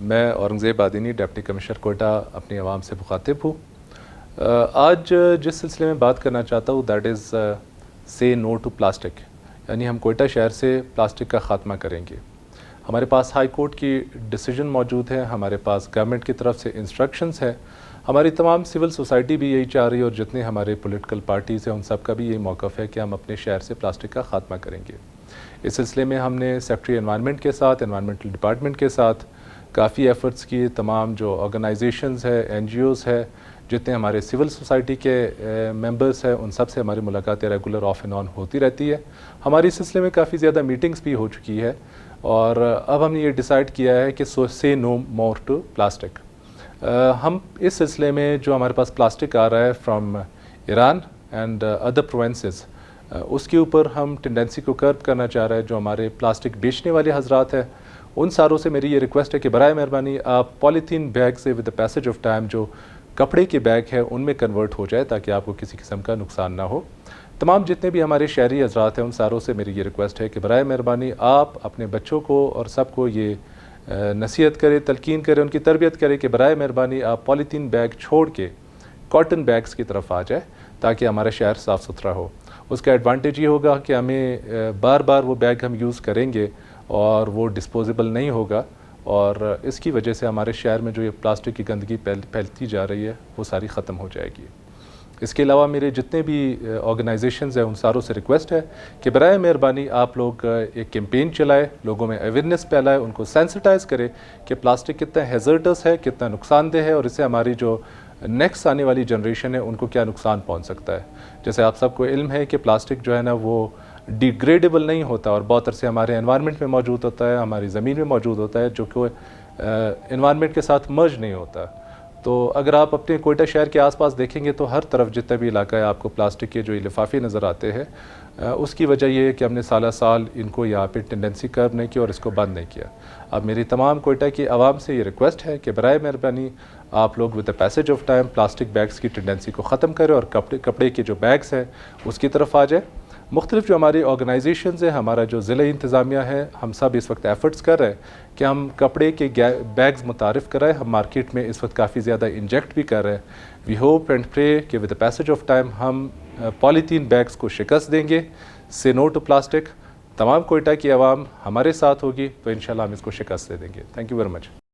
میں Aurangzeb آدینی deputy commissioner Quetta اپنی عوام سے مخاطب ہوں۔ آج جس سلسلے میں بات کرنا چاہتا ہوں دیٹ از سے نو ٹو پلاسٹک، یعنی ہم کوئٹہ شہر سے پلاسٹک کا خاتمہ کریں گے۔ ہمارے پاس ہائی کورٹ کی ڈیسیجن موجود ہے، ہمارے پاس گورنمنٹ کی طرف سے انسٹرکشنز ہے، ہماری تمام سول سوسائٹی بھی یہی چاہ رہی ہے اور جتنے ہمارے پولیٹیکل پارٹیز ہیں ان سب کا بھی یہی موقف ہے کہ ہم اپنے شہر سے پلاسٹک کا خاتمہ کریں گے۔ اس سلسلے میں ہم نے سیکریٹری انوائرنمنٹ کے ساتھ، انوائرنمنٹل ڈپارٹمنٹ کے ساتھ کافی ایفرٹس کی، تمام جو آرگنائزیشنز ہے، این جی اوز ہے، جتنے ہمارے سول سوسائٹی کے ممبرس ہیں ان سب سے ہماری ملاقاتیں ریگولر آف اینڈ آن ہوتی رہتی ہے۔ ہماری اس سلسلے میں کافی زیادہ میٹنگز بھی ہو چکی ہے اور اب ہم نے یہ ڈیسائیڈ کیا ہے کہ سے نو مور ٹو پلاسٹک۔ ہم اس سلسلے میں جو ہمارے پاس پلاسٹک آ رہا ہے from Iran and other provinces, اس کے اوپر ہم ٹینڈنسی کو کرب کرنا چاہ رہے ہیں۔ جو ہمارے پلاسٹک بیچنے والے حضرات ہیں ان ساروں سے میری یہ ریکویسٹ ہے کہ برائے مہربانی آپ پالیتھین بیگ سے with the passage of time جو کپڑے کے بیگ ہیں ان میں کنورٹ ہو جائے تاکہ آپ کو کسی قسم کا نقصان نہ ہو۔ تمام جتنے بھی ہمارے شہری حضرات ہیں ان ساروں سے میری یہ ریکویسٹ ہے کہ برائے مہربانی آپ اپنے بچوں کو اور سب کو یہ نصیحت کریں، تلقین کریں، ان کی تربیت کریں کہ برائے مہربانی آپ پالیتھین بیگ چھوڑ کے کاٹن بیگز کی طرف آ جائے تاکہ ہمارا شہر صاف ستھرا ہو۔ اس کا ایڈوانٹیج یہ ہوگا کہ ہمیں بار بار وہ بیگ ہم یوز کریں گے اور وہ ڈسپوزیبل نہیں ہوگا، اور اس کی وجہ سے ہمارے شہر میں جو یہ پلاسٹک کی گندگی پھیلتی جا رہی ہے وہ ساری ختم ہو جائے گی۔ اس کے علاوہ میرے جتنے بھی آرگنائزیشنز ہیں ان ساروں سے ریکویسٹ ہے کہ برائے مہربانی آپ لوگ ایک کیمپین چلائے، لوگوں میں اویئرنیس پھیلائے، ان کو سینسٹائز کرے کہ پلاسٹک کتنا ہیزرڈس ہے، کتنا نقصان دہ ہے اور اس سے ہماری جو نیکسٹ آنے والی جنریشن ہے ان کو کیا نقصان پہنچ سکتا ہے۔ جیسے آپ سب کو علم ہے کہ پلاسٹک جو ہے نا وہ ڈیگریڈیبل نہیں ہوتا اور بہت عرصے ہمارے انوائرمنٹ میں موجود ہوتا ہے، ہماری زمین میں موجود ہوتا ہے، جو کہ انوائرمنٹ کے ساتھ مرج نہیں ہوتا۔ تو اگر آپ اپنے کوئٹہ شہر کے آس پاس دیکھیں گے تو ہر طرف جتنا بھی علاقہ ہے آپ کو پلاسٹک کے جو لفافے نظر آتے ہیں۔ اس کی وجہ یہ ہے کہ ہم نے سالہ سال ان کو یہاں پہ ٹینڈنسی کرب نہیں کی اور اس کو بند نہیں کیا۔ اب میری تمام کوئٹہ کی عوام سے یہ ریکویسٹ ہے کہ برائے مہربانی آپ لوگ with the passage of time plastic bags کی ٹینڈنسی کو ختم کریں اور کپڑے کے جو بیگز ہیں اس کی طرف آ جائے۔ مختلف جو ہماری آرگنائزیشنز ہیں، ہمارا جو ضلعی انتظامیہ ہے، ہم سب اس وقت ایفرٹس کر رہے ہیں کہ ہم کپڑے کے بیگز متعارف کرائیں۔ ہم مارکیٹ میں اس وقت کافی زیادہ انجیکٹ بھی کر رہے ہیں۔ وی ہوپ اینڈ پرے کہ with the passage of time ہم پالیتھین بیگز کو شکست دیں گے۔ سے نو ٹو پلاسٹک، تمام کوئٹہ کی عوام ہمارے ساتھ ہوگی تو انشاءاللہ ہم اس کو شکست دے دیں گے۔ Thank you very much.